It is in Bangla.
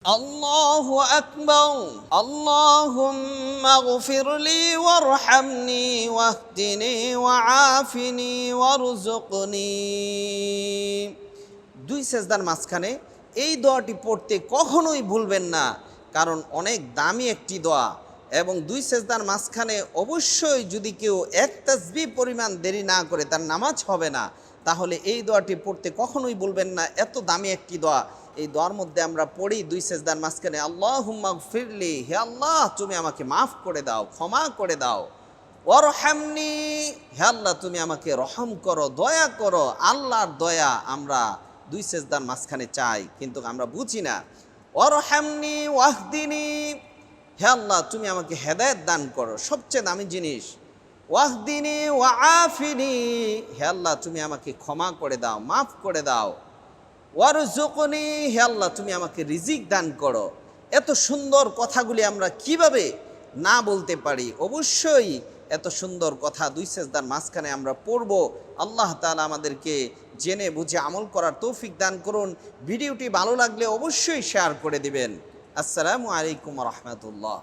আল্লাহু আকবার। আল্লাহুম্মা গফিরলি ওয়ারহামনি ওয়াহদিনি ওয়াআফিনি ওয়ারযুকনি। দুই সেজদার মাঝখানে এই দোয়াটি পড়তে কখনোই ভুলবেন না, কারণ অনেক দামি একটি দোয়া। এবং দুই সেজদার মাঝখানে অবশ্যই যদি কেউ এক তাসবিহ পরিমাণ দেরি না করে তার নামাজ হবে না, তাহলে এই দোয়াটি পড়তে কখনোই ভুলবেন না। এত দামি একটি দোয়া। এই দোয়ার মধ্যে আমরা পড়ি দুই সেজদার মাঝখানে, আল্লাহুম্মা গফিরলি, হে আল্লাহ তুমি আমাকে মাফ করে দাও, ক্ষমা করে দাও। ওয়ারহামনি, হে আল্লাহ তুমি আমাকে রহম করো, দয়া করো। আল্লাহর দয়া আমরা দুই সেজদার মাঝখানে চাই, কিন্তু আমরা বুঝি না। ওয়ারহামনি ওয়াহদিনি, হে আল্লাহ তুমি আমাকে হেদায়েত দান করো, সবচেয়ে দামি জিনিস। ওয়াহদিনি ওয়াআফিনি, হে আল্লাহ তুমি আমাকে ক্ষমা করে দাও, মাফ করে দাও। ওয়ারযুকনি, হে আল্লাহ তুমি আমাকে রিজিক দান করো। এত সুন্দর কথাগুলি আমরা কিভাবে না বলতে পারি? অবশ্যই এত সুন্দর কথা দুই সেজদার মাঝখানে আমরা পড়ব। আল্লাহ তাআলা আমাদেরকে জেনে বুঝে আমল করার তৌফিক দান করুন। ভিডিওটি ভালো লাগলে অবশ্যই শেয়ার করে দিবেন। আসসালামু আলাইকুম ওয়া রাহমাতুল্লাহ।